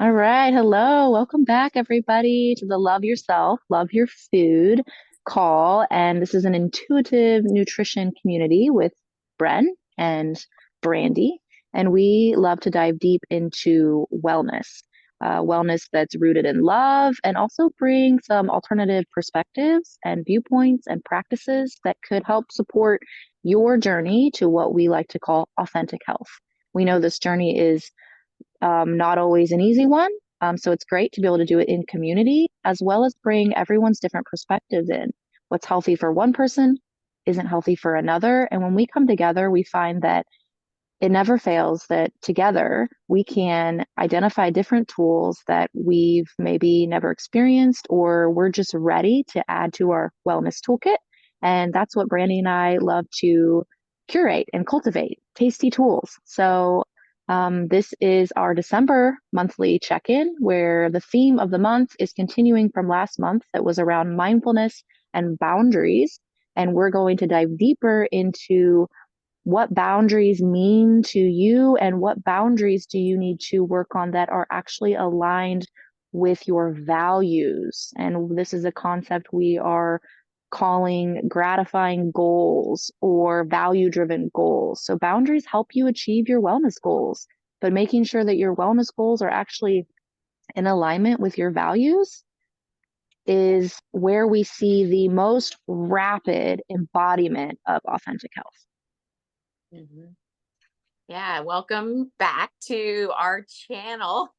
All right. Hello. Welcome back, everybody, to the Love Yourself, Love Your Food call. And this is an intuitive nutrition community with Bren and Brandy. And we love to dive deep into wellness that's rooted in love, and also bring some alternative perspectives and viewpoints and practices that could help support your journey to what we like to call authentic health. We know this journey is not always an easy one. So it's great to be able to do it in community, as well as bring everyone's different perspectives in. What's healthy for one person isn't healthy for another. And when we come together, we find that it never fails that together we can identify different tools that we've maybe never experienced, or we're just ready to add to our wellness toolkit. And that's what Brandy and I love to curate and cultivate tasty tools. This is our December monthly check-in, where the theme of the month is continuing from last month, that was around mindfulness and boundaries. And we're going to dive deeper into what boundaries mean to you, and what boundaries do you need to work on that are actually aligned with your values. And this is a concept we are calling gratifying goals, or value-driven goals. So boundaries help you achieve your wellness goals, but making sure that your wellness goals are actually in alignment with your values is where we see the most rapid embodiment of authentic health. hmm Yeah, welcome back to our channel.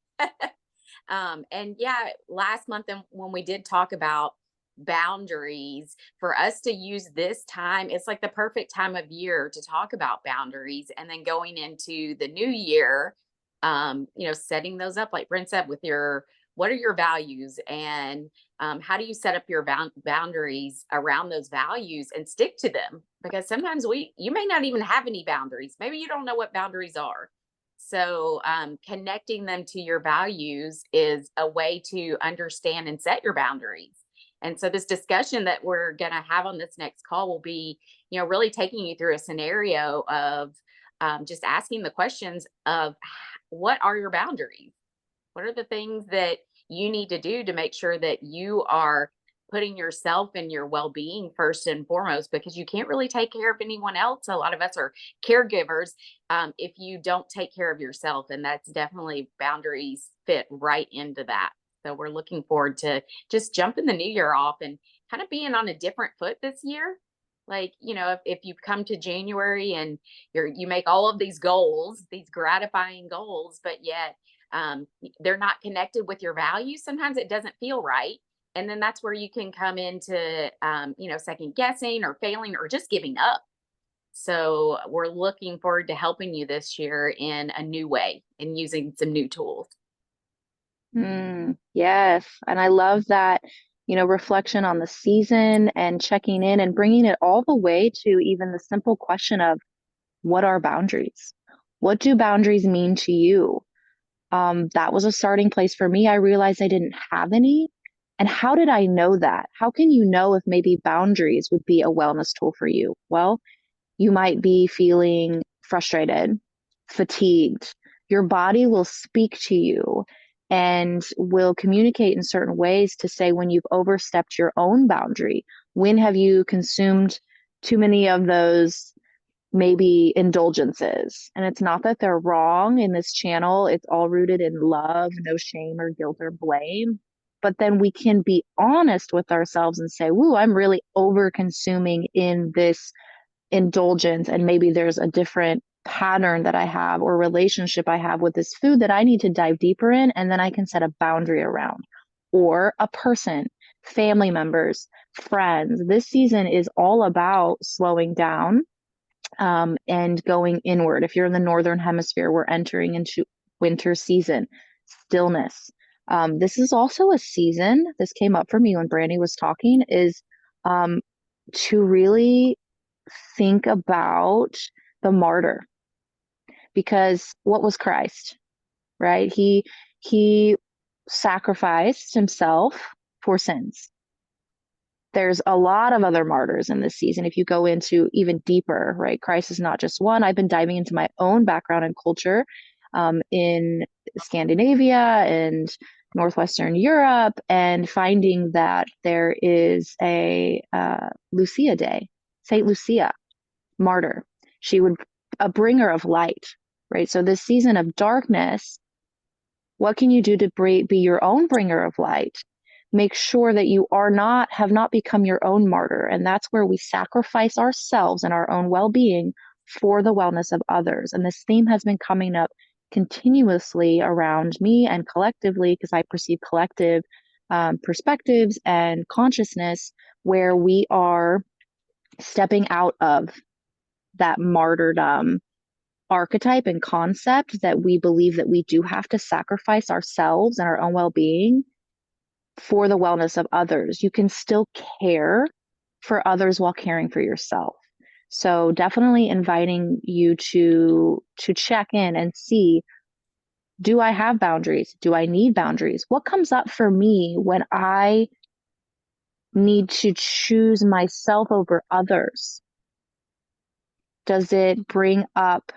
And yeah, last month when we did talk about boundaries, for us to use this time, it's like the perfect time of year to talk about boundaries. And then going into the new year, setting those up, like Brent said, with what are your values, and how do you set up your boundaries around those values and stick to them? Because sometimes you may not even have any boundaries. Maybe you don't know what boundaries are. So connecting them to your values is a way to understand and set your boundaries. And so this discussion that we're going to have on this next call will be, really taking you through a scenario of just asking the questions of what are your boundaries? What are the things that you need to do to make sure that you are putting yourself and your well-being first and foremost? Because you can't really take care of anyone else. A lot of us are caregivers, if you don't take care of yourself, and that's definitely, boundaries fit right into that. So we're looking forward to just jumping the new year off and kind of being on a different foot this year. Like, if you come to January and you make all of these goals, these gratifying goals, but yet they're not connected with your values, sometimes it doesn't feel right. And then that's where you can come into, second guessing or failing or just giving up. So we're looking forward to helping you this year in a new way and using some new tools. Yes. And I love that, reflection on the season and checking in and bringing it all the way to even the simple question of, what are boundaries? What do boundaries mean to you? That was a starting place for me. I realized I didn't have any. And how did I know that? How can you know if maybe boundaries would be a wellness tool for you? Well, you might be feeling frustrated, fatigued. Your body will speak to you and will communicate in certain ways to say when you've overstepped your own boundary. When have you consumed too many of those maybe indulgences? And it's not that they're wrong in this channel, it's all rooted in love, no shame or guilt or blame. But then we can be honest with ourselves and say, "Woo, I'm really over consuming in this indulgence, and maybe there's a different pattern that I have or relationship I have with this food that I need to dive deeper in." And then I can set a boundary around, or a person, family members, friends. This season is all about slowing down, and going inward. If you're in the northern hemisphere, we're entering into winter season, stillness. This is also a season, this came up for me when Brandy was talking, is to really think about the martyr. Because what was Christ, right? He sacrificed himself for sins. There's a lot of other martyrs in this season. If you go into even deeper, right? Christ is not just one. I've been diving into my own background and culture, in Scandinavia and Northwestern Europe, and finding that there is a Lucia Day, Saint Lucia, martyr. She would a bringer of light, right? So this season of darkness, what can you do to be your own bringer of light? Make sure that you have not become your own martyr. And that's where we sacrifice ourselves and our own well-being for the wellness of others. And this theme has been coming up continuously around me and collectively, because I perceive collective perspectives and consciousness where we are stepping out of that martyrdom archetype and concept that we believe that we do have to sacrifice ourselves and our own well-being for the wellness of others. You can still care for others while caring for yourself. So definitely inviting you to check in and see, do I have boundaries? Do I need boundaries? What comes up for me when I need to choose myself over others? Does it bring up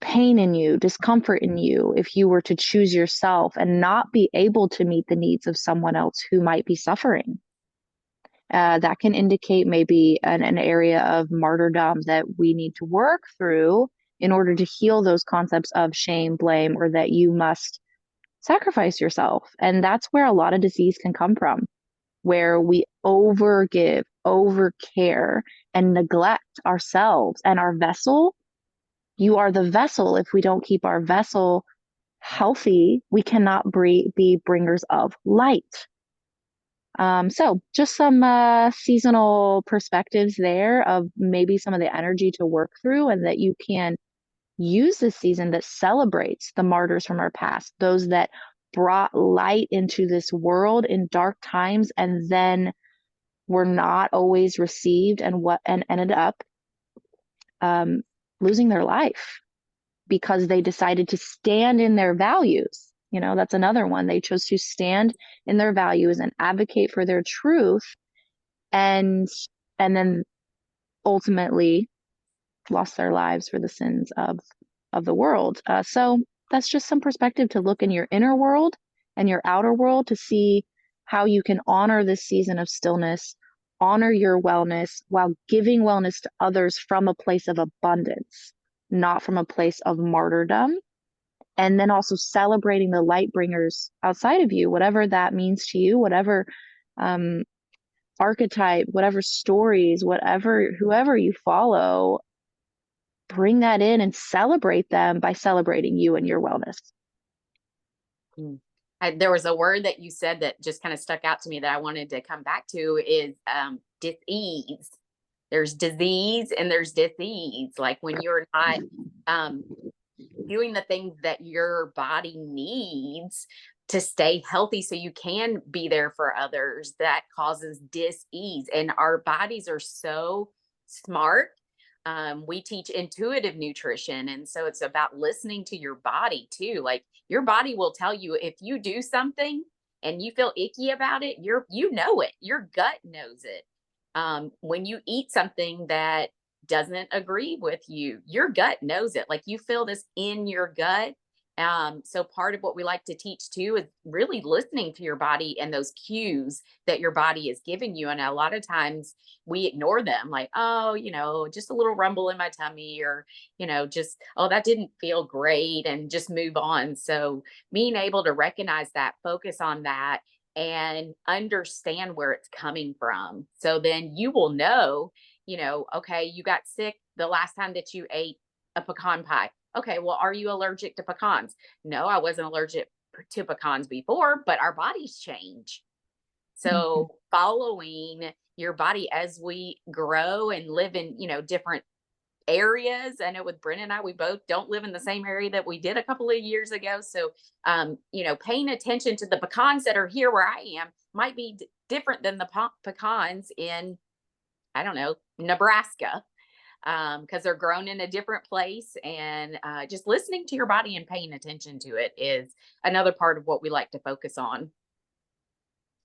pain in you, discomfort in you, if you were to choose yourself and not be able to meet the needs of someone else who might be suffering? That can indicate maybe an area of martyrdom that we need to work through in order to heal those concepts of shame, blame, or that you must sacrifice yourself. And that's where a lot of disease can come from, where we overgive, overcare, and neglect ourselves and our vessel. You are the vessel. If we don't keep our vessel healthy, we cannot be bringers of light. So just some seasonal perspectives there of maybe some of the energy to work through, and that you can use this season that celebrates the martyrs from our past, those that brought light into this world in dark times and then were not always received and ended up um, losing their life because they decided to stand in their values. That's another one. They chose to stand in their values and advocate for their truth, and then ultimately lost their lives for the sins of the world. So that's just some perspective to look in your inner world and your outer world to see how you can honor this season of stillness, honor your wellness while giving wellness to others from a place of abundance, not from a place of martyrdom. And then also celebrating the light bringers outside of you, whatever that means to you, whatever um, archetype, whatever stories, whoever you follow, bring that in and celebrate them by celebrating you and your wellness. There was a word that you said that just kind of stuck out to me that I wanted to come back to is disease. There's disease and there's disease. Like when you're not doing the things that your body needs to stay healthy so you can be there for others, that causes dis-ease. And our bodies are so smart. We teach intuitive nutrition. And so it's about listening to your body too. Like your body will tell you if you do something and you feel icky about it, you know it, your gut knows it. When you eat something that doesn't agree with you, your gut knows it. Like you feel this in your gut. So part of what we like to teach too is really listening to your body and those cues that your body is giving you. And a lot of times we ignore them, like, oh, just a little rumble in my tummy, or, just, oh, that didn't feel great, and just move on. So being able to recognize that, focus on that, and understand where it's coming from. So then you will know, okay, you got sick the last time that you ate a pecan pie. Okay, well, are you allergic to pecans? No, I wasn't allergic to pecans before, but our bodies change. So following your body as we grow and live in, different areas. I know with Brent and I, we both don't live in the same area that we did a couple of years ago. So, paying attention to the pecans that are here where I am might be different than the pecans in, I don't know, Nebraska, because they're grown in a different place. And just listening to your body and paying attention to it is another part of what we like to focus on.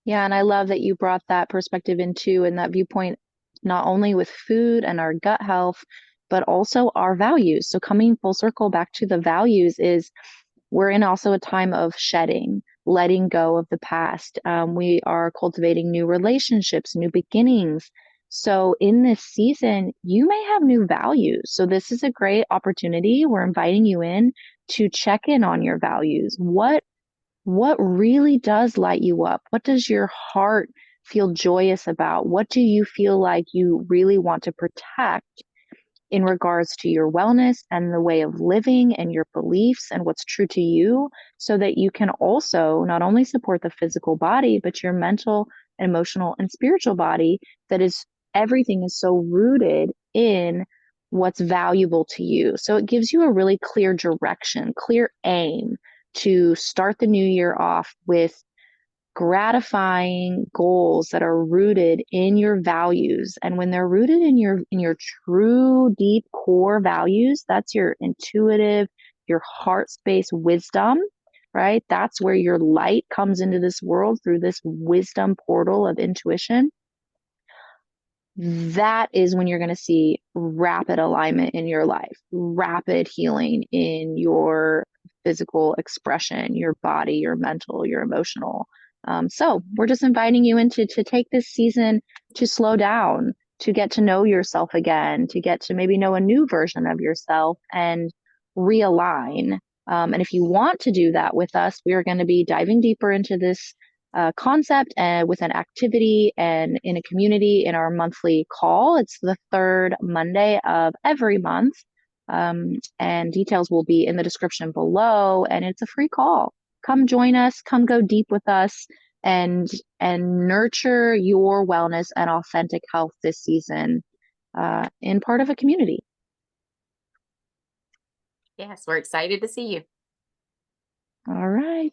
Yeah, and I love that you brought that perspective into and that viewpoint, not only with food and our gut health, but also our values. So coming full circle back to the values is we're in also a time of shedding, letting go of the past. We are cultivating new relationships, new beginnings. So in this season, you may have new values. So this is a great opportunity. We're inviting you in to check in on your values. What really does light you up? What does your heart feel joyous about? What do you feel like you really want to protect in regards to your wellness and the way of living and your beliefs and what's true to you, so that you can also not only support the physical body, but your mental, emotional, and spiritual body, that is, everything is so rooted in what's valuable to you. So it gives you a really clear direction, clear aim to start the new year off with gratifying goals that are rooted in your values. And when they're rooted in your true deep core values, that's your intuitive, your heart space wisdom, right? That's where your light comes into this world through this wisdom portal of intuition. That is when you're going to see rapid alignment in your life, rapid healing in your physical expression, your body, your mental, your emotional. So we're just inviting you into to take this season to slow down, to get to know yourself again, to get to maybe know a new version of yourself and realign. And if you want to do that with us, we are going to be diving deeper into this concept and with an activity and in a community in our monthly call. It's the third Monday of every month. And details will be in the description below. And it's a free call. Come join us, come go deep with us and nurture your wellness and authentic health this season in part of a community. Yes, we're excited to see you. All right.